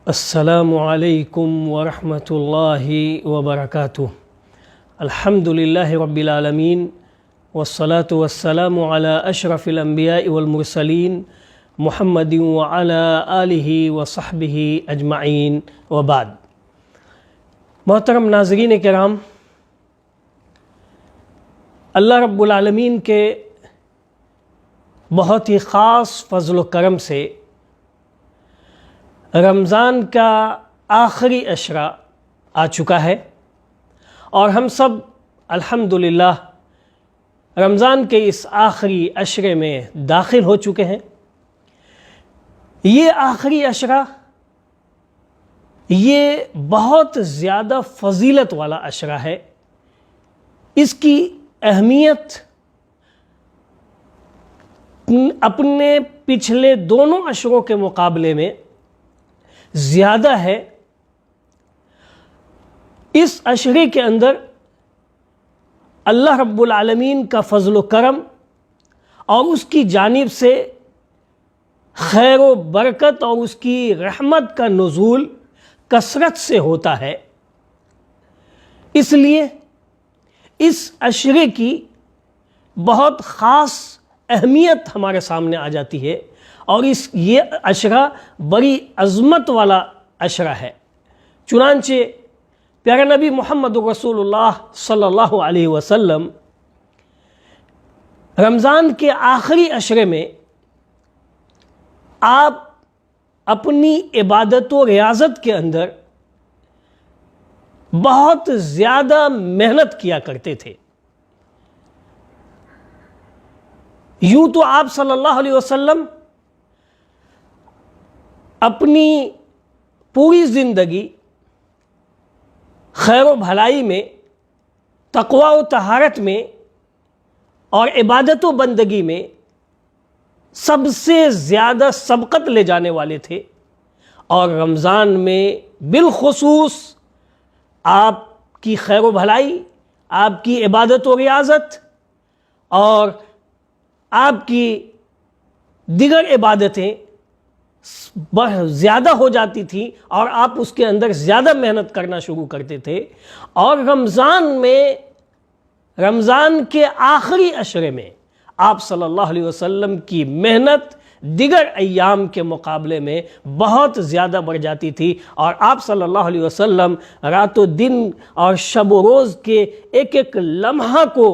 السلام علیکم ورحمۃ اللہ وبرکاتہ۔ الحمد للہ رب العالمین والصلاة والسلام علی اشرف الانبیاء والمرسلین محمد وعلی آلہ وصحبہ اجمعین وبعد۔ محترم ناظرین کرام، اللہ رب العالمین کے بہت ہی خاص فضل و کرم سے رمضان کا آخری عشرہ آ چکا ہے اور ہم سب الحمدللہ رمضان کے اس آخری عشرے میں داخل ہو چکے ہیں۔ یہ آخری عشرہ یہ بہت زیادہ فضیلت والا عشرہ ہے۔ اس کی اہمیت اپنے پچھلے دونوں عشروں کے مقابلے میں زیادہ ہے۔ اس عشرے کے اندر اللہ رب العالمین کا فضل و کرم اور اس کی جانب سے خیر و برکت اور اس کی رحمت کا نزول کثرت سے ہوتا ہے۔ اس لیے اس عشرے کی بہت خاص اہمیت ہمارے سامنے آ جاتی ہے اور یہ عشرہ بڑی عظمت والا عشرہ ہے۔ چنانچہ پیارے نبی محمد رسول اللہ صلی اللہ علیہ وسلم رمضان کے آخری عشرے میں آپ اپنی عبادت و ریاضت کے اندر بہت زیادہ محنت کیا کرتے تھے۔ یوں تو آپ صلی اللہ علیہ وسلم اپنی پوری زندگی خیر و بھلائی میں، تقوی و طہارت میں اور عبادت و بندگی میں سب سے زیادہ سبقت لے جانے والے تھے، اور رمضان میں بالخصوص آپ کی خیر و بھلائی، آپ کی عبادت و ریاضت اور آپ کی دیگر عبادتیں زیادہ ہو جاتی تھی اور آپ اس کے اندر زیادہ محنت کرنا شروع کرتے تھے۔ اور رمضان کے آخری عشرے میں آپ صلی اللہ علیہ وسلم کی محنت دیگر ایام کے مقابلے میں بہت زیادہ بڑھ جاتی تھی، اور آپ صلی اللہ علیہ وسلم رات و دن اور شب و روز کے ایک ایک لمحہ کو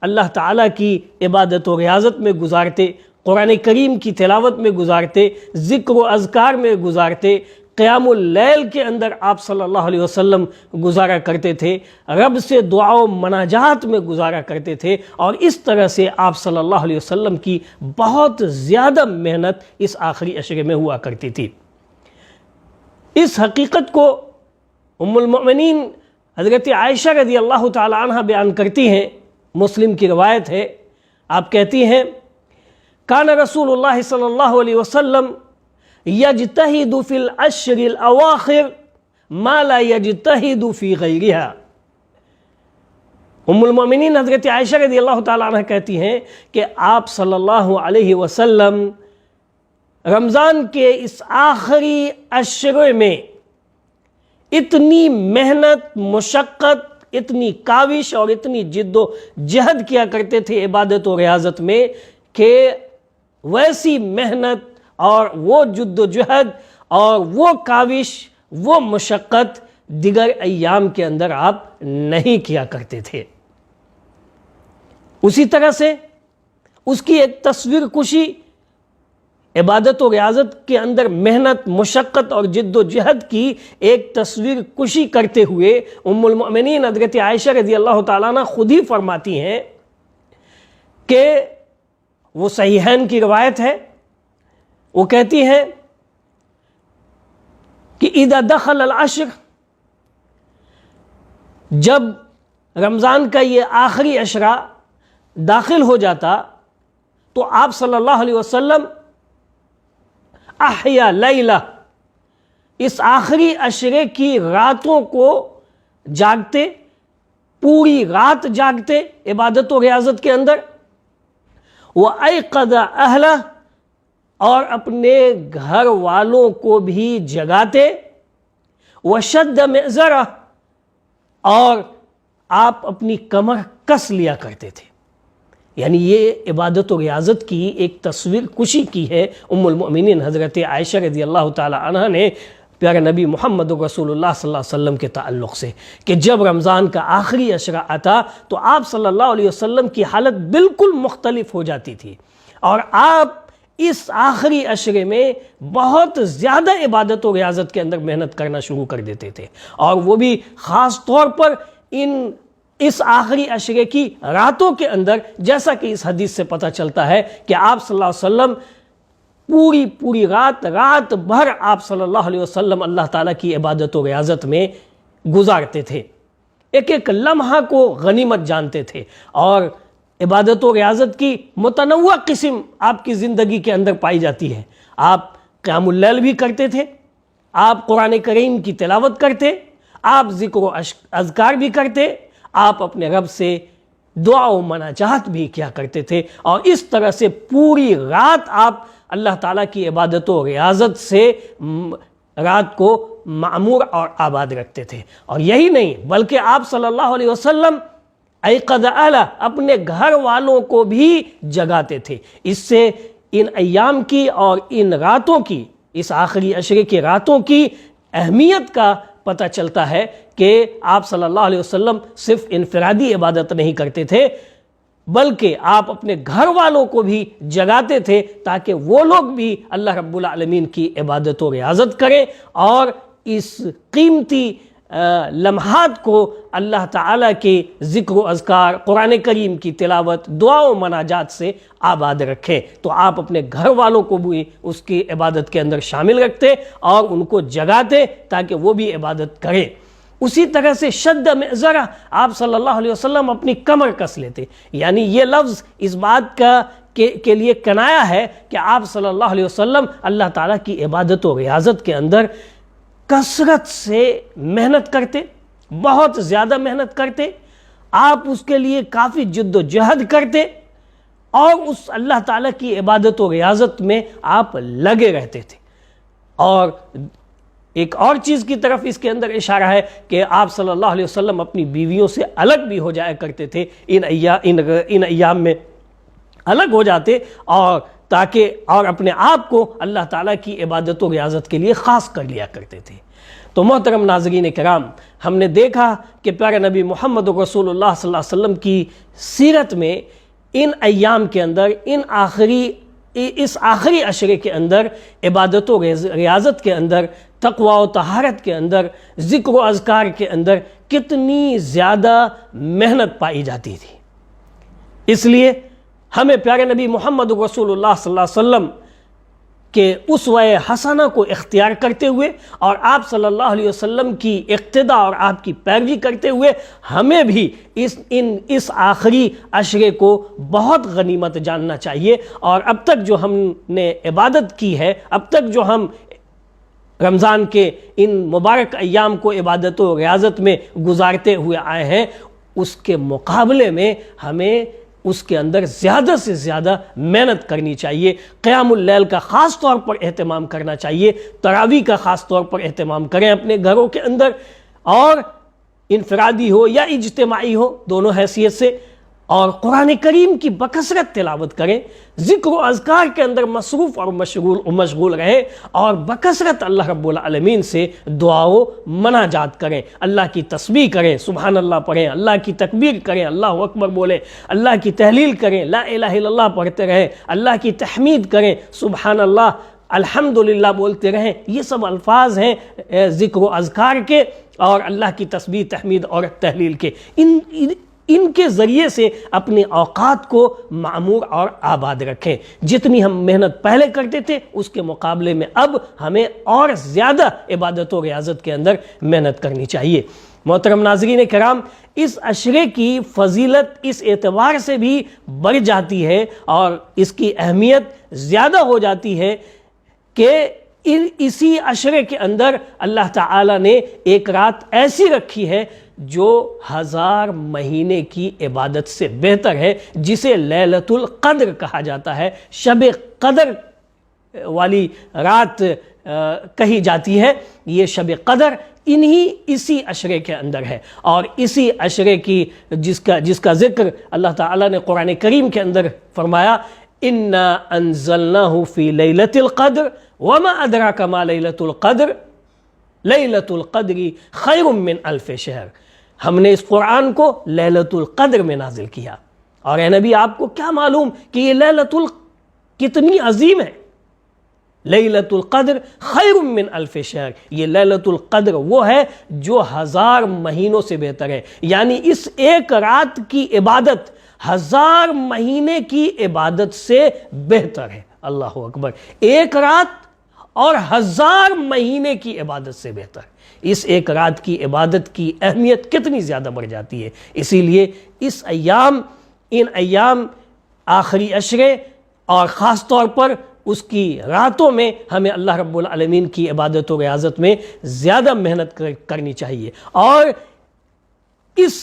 اللہ تعالیٰ کی عبادت و ریاضت میں گزارتے، قرآن کریم کی تلاوت میں گزارتے، ذکر و اذکار میں گزارتے، قیام اللیل کے اندر آپ صلی اللہ علیہ وسلم گزارا کرتے تھے، رب سے دعا و مناجات میں گزارا کرتے تھے، اور اس طرح سے آپ صلی اللہ علیہ وسلم کی بہت زیادہ محنت اس آخری عشرے میں ہوا کرتی تھی۔ اس حقیقت کو ام المؤمنین حضرت عائشہ رضی اللہ تعالی عنہ بیان کرتی ہیں، مسلم کی روایت ہے۔ آپ کہتی ہیں، کان رسول اللہ صلی اللہ علیہ وسلم یجتہد فی العشر الاواخر ما لا یجتہد فی غیرہا۔ ام المؤمنین حضرت عائشہ رضی اللہ تعالی عنہ کہتی ہیں کہ آپ صلی اللہ علیہ وسلم رمضان کے اس آخری عشرے میں اتنی محنت، مشقت، اتنی کاوش اور اتنی جد و جہد کیا کرتے تھے عبادت و ریاضت میں کہ ویسی محنت اور وہ جد و جہد اور وہ کاوش، وہ مشقت دیگر ایام کے اندر آپ نہیں کیا کرتے تھے۔ اسی طرح سے اس کی ایک تصویر کشی، عبادت و ریاضت کے اندر محنت، مشقت اور جد و جہد کی ایک تصویر کشی کرتے ہوئے ام المؤمنین حضرت عائشہ رضی اللہ تعالیٰ عنہ خود ہی فرماتی ہیں کہ وہ صحیحین کی روایت ہے، وہ کہتی ہیں کہ اذا دخل العشر، جب رمضان کا یہ آخری عشرہ داخل ہو جاتا تو آپ صلی اللہ علیہ وسلم احیا لیلہ، اس آخری عشرے کی راتوں کو جاگتے، پوری رات جاگتے عبادت و ریاضت کے اندر، وَأَيْقَظَ أَهْلَهُ، اور اپنے گھر والوں کو بھی جگاتے، وشد مئزرہ، اور آپ اپنی کمر کس لیا کرتے تھے۔ یعنی یہ عبادت و ریاضت کی ایک تصویر کشی کی ہے ام المؤمنین حضرت عائشہ رضی اللہ تعالی عنہ نے پیارے نبی محمد رسول اللہ صلی اللہ علیہ وسلم کے تعلق سے، کہ جب رمضان کا آخری عشرہ آتا تو آپ صلی اللہ علیہ وسلم کی حالت بالکل مختلف ہو جاتی تھی، اور آپ اس آخری عشرے میں بہت زیادہ عبادت و ریاضت کے اندر محنت کرنا شروع کر دیتے تھے، اور وہ بھی خاص طور پر اس آخری عشرے کی راتوں کے اندر، جیسا کہ اس حدیث سے پتہ چلتا ہے کہ آپ صلی اللہ علیہ وسلم پوری رات بھر آپ صلی اللہ علیہ وسلم اللہ تعالیٰ کی عبادت و ریاضت میں گزارتے تھے، ایک ایک لمحہ کو غنیمت جانتے تھے، اور عبادت و ریاضت کی متنوع قسم آپ کی زندگی کے اندر پائی جاتی ہے۔ آپ قیام اللیل بھی کرتے تھے، آپ قرآن کریم کی تلاوت کرتے، آپ ذکر و اذکار بھی کرتے، آپ اپنے رب سے دعا و مناجات بھی کیا کرتے تھے، اور اس طرح سے پوری رات آپ اللہ تعالیٰ کی عبادت و ریاضت سے رات کو معمور اور آباد رکھتے تھے۔ اور یہی نہیں بلکہ آپ صلی اللہ علیہ وسلم ایقظ اہلہ، اپنے گھر والوں کو بھی جگاتے تھے۔ اس سے ان ایام کی اور ان راتوں کی، اس آخری عشرے کی راتوں کی اہمیت کا پتہ چلتا ہے کہ آپ صلی اللہ علیہ وسلم صرف انفرادی عبادت نہیں کرتے تھے، بلکہ آپ اپنے گھر والوں کو بھی جگاتے تھے تاکہ وہ لوگ بھی اللہ رب العالمین کی عبادت و ریاضت کریں، اور اس قیمتی لمحات کو اللہ تعالیٰ کے ذکر و اذکار، قرآن کریم کی تلاوت، دعا و مناجات سے آباد رکھیں۔ تو آپ اپنے گھر والوں کو بھی اس کی عبادت کے اندر شامل رکھتے اور ان کو جگاتے تاکہ وہ بھی عبادت کریں۔ اسی طرح سے شد مئزرہ، آپ صلی اللہ علیہ وسلم اپنی کمر کس لیتے، یعنی یہ لفظ اس بات کا کے لیے کنایا ہے کہ آپ صلی اللہ علیہ وسلم اللہ تعالیٰ کی عبادت و ریاضت کے اندر کثرت سے محنت کرتے، بہت زیادہ محنت کرتے، آپ اس کے لیے کافی جد و جہد کرتے، اور اس اللہ تعالیٰ کی عبادت و ریاضت میں آپ لگے رہتے تھے۔ اور ایک اور چیز کی طرف اس کے اندر اشارہ ہے کہ آپ صلی اللہ علیہ وسلم اپنی بیویوں سے الگ بھی ہو جایا کرتے تھے، ان ایام میں الگ ہو جاتے، اور تاکہ اور اپنے آپ کو اللہ تعالیٰ کی عبادت و ریاضت کے لیے خاص کر لیا کرتے تھے۔ تو محترم ناظرین کرام، ہم نے دیکھا کہ پیارے نبی محمد رسول اللہ صلی اللہ علیہ وسلم کی سیرت میں ان ایام کے اندر، اس آخری عشرے کے اندر، عبادت و ریاضت کے اندر، تقوی و طہارت کے اندر، ذکر و اذکار کے اندر کتنی زیادہ محنت پائی جاتی تھی۔ اس لیے ہمیں پیارے نبی محمد رسول اللہ صلی اللہ علیہ وسلم کے اسوہ حسنہ کو اختیار کرتے ہوئے اور آپ صلی اللہ علیہ وسلم کی اقتداء اور آپ کی پیروی کرتے ہوئے ہمیں بھی اس آخری عشرے کو بہت غنیمت جاننا چاہیے، اور اب تک جو ہم نے عبادت کی ہے، اب تک جو ہم رمضان کے ان مبارک ایام کو عبادت و ریاضت میں گزارتے ہوئے آئے ہیں، اس کے مقابلے میں ہمیں اس کے اندر زیادہ سے زیادہ محنت کرنی چاہیے۔ قیام اللیل کا خاص طور پر اہتمام کرنا چاہیے، تراویح کا خاص طور پر اہتمام کریں اپنے گھروں کے اندر، اور انفرادی ہو یا اجتماعی ہو، دونوں حیثیت سے، اور قرآن کریم کی بکثرت تلاوت کریں، ذکر و اذکار کے اندر مصروف اور مشغول رہیں، اور بکثرت اللہ رب العالمین سے دعا و مناجات کریں، اللہ کی تسبیح کریں، سبحان اللہ پڑھیں، اللہ کی تکبیر کریں، اللہ اکبر بولیں، اللہ کی تحلیل کریں، لا الہ الا اللہ پڑھتے رہیں، اللہ کی تحمید کریں، سبحان اللہ، الحمدللہ بولتے رہیں۔ یہ سب الفاظ ہیں ذکر و اذکار کے اور اللہ کی تسبیح، تحمید اور تحلیل کے۔ ان کے ذریعے سے اپنے اوقات کو معمور اور آباد رکھیں۔ جتنی ہم محنت پہلے کرتے تھے اس کے مقابلے میں اب ہمیں اور زیادہ عبادت و ریاضت کے اندر محنت کرنی چاہیے۔ محترم ناظرین کرام، اس عشرے کی فضیلت اس اعتبار سے بھی بڑھ جاتی ہے اور اس کی اہمیت زیادہ ہو جاتی ہے کہ اسی عشرے کے اندر اللہ تعالیٰ نے ایک رات ایسی رکھی ہے جو 1000 مہینے کی عبادت سے بہتر ہے، جسے لیلۃ القدر کہا جاتا ہے۔ شب قدر والی رات کہی جاتی ہے، یہ شب قدر اسی عشرے کے اندر ہے، اور اسی عشرے کی جس کا ذکر اللہ تعالیٰ نے قرآن کریم کے اندر فرمایا، اِنَّا أَنزَلْنَاهُ فِي لَيْلَةِ الْقَدْرِ وَمَا أَدْرَاكَ مَا لَيْلَةُ الْقَدْرِ لَيْلَةُ الْقَدْرِ خَيْرٌ مِّنْ أَلْفِ شَهْرٍ۔ ہم نے اس قرآن کو لیلۃ القدر میں نازل کیا، اور اے نبی آپ کو کیا معلوم کہ یہ لیلۃ کتنی عظیم ہے؟ لیلۃ القدر خیر من الف شہر، یہ لیلۃ القدر وہ ہے جو 1000 مہینوں سے بہتر ہے، یعنی اس ایک رات کی عبادت 1000 مہینے کی عبادت سے بہتر ہے۔ اللہ اکبر، ایک رات اور 1000 مہینے کی عبادت سے بہتر۔ اس ایک رات کی عبادت کی اہمیت کتنی زیادہ بڑھ جاتی ہے۔ اسی لیے ان ایام آخری عشرے اور خاص طور پر اس کی راتوں میں ہمیں اللہ رب العالمین کی عبادت و ریاضت میں زیادہ محنت کرنی چاہیے، اور اس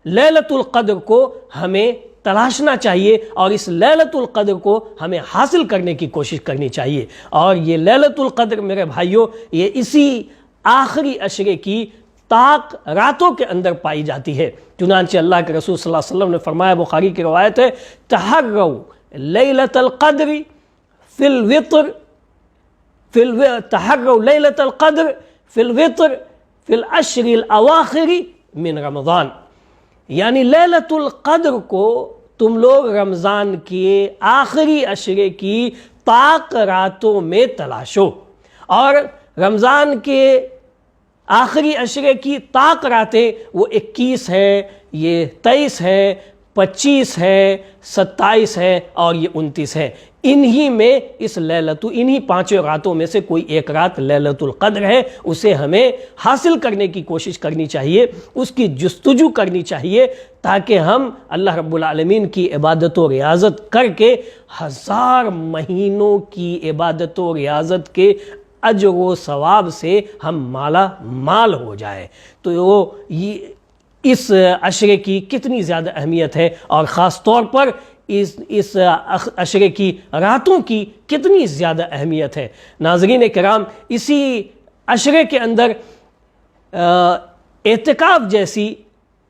لیلۃ القدر کو ہمیں تلاشنا چاہیے، اور اس لیلۃ القدر کو ہمیں حاصل کرنے کی کوشش کرنی چاہیے۔ اور یہ لیلۃ القدر میرے بھائیوں، یہ اسی آخری عشرے کی طاق راتوں کے اندر پائی جاتی ہے۔ چنانچہ اللہ کے رسول صلی اللہ علیہ وسلم نے فرمایا، بخاری کی روایت ہے، تحروا لیلۃ القدر فی الوتر تحروا لیلۃ القدر فی الوتر فی العشر الاواخر من رمضان، یعنی لیلۃ القدر کو تم لوگ رمضان کے آخری عشرے کی طاق راتوں میں تلاشو، اور رمضان کے آخری عشرے کی طاق راتیں وہ 21 ہے، یہ 23 ہے، 25 ہے، 27 ہے، اور یہ 29 ہے۔ انہی 5 راتوں میں سے کوئی ایک رات لیلۃ القدر ہے، اسے ہمیں حاصل کرنے کی کوشش کرنی چاہیے، اس کی جستجو کرنی چاہیے، تاکہ ہم اللہ رب العالمین کی عبادت و ریاضت کر کے 1000 مہینوں کی عبادت و ریاضت کے اجر و ثواب سے ہم مالا مال ہو جائے۔ تو اس عشرے کی کتنی زیادہ اہمیت ہے، اور خاص طور پر اس عشرے کی راتوں کی کتنی زیادہ اہمیت ہے۔ ناظرین کرام، اسی عشرے کے اندر اعتکاف جیسی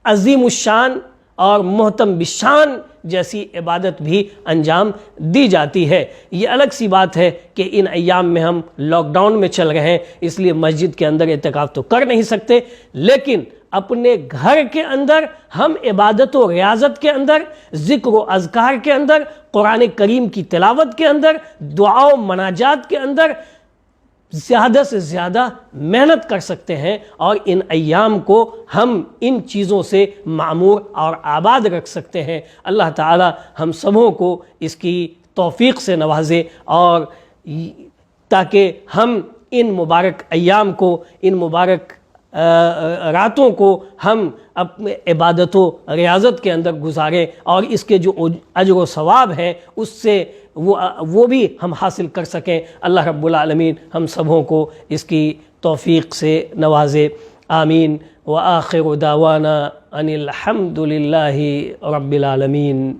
عظیم الشان اور محتم بالشان جیسی عبادت بھی انجام دی جاتی ہے۔ یہ الگ سی بات ہے کہ ان ایام میں ہم لاک ڈاؤن میں چل رہے ہیں، اس لیے مسجد کے اندر اعتکاف تو کر نہیں سکتے، لیکن اپنے گھر کے اندر ہم عبادت و ریاضت کے اندر، ذکر و اذکار کے اندر، قرآن کریم کی تلاوت کے اندر، دعا و مناجات کے اندر زیادہ سے زیادہ محنت کر سکتے ہیں، اور ان ایام کو ہم ان چیزوں سے معمور اور آباد رکھ سکتے ہیں۔ اللہ تعالی ہم سبوں کو اس کی توفیق سے نوازے، اور تاکہ ہم ان مبارک ایام کو، ان مبارک راتوں کو ہم اپنے عبادت و ریاضت کے اندر گزاریں، اور اس کے جو اجر و ثواب ہیں اس سے وہ بھی ہم حاصل کر سکیں۔ اللہ رب العالمین ہم سبوں کو اس کی توفیق سے نوازے، آمین۔ وآخر دعوانا ان الحمد للہ رب العالمین۔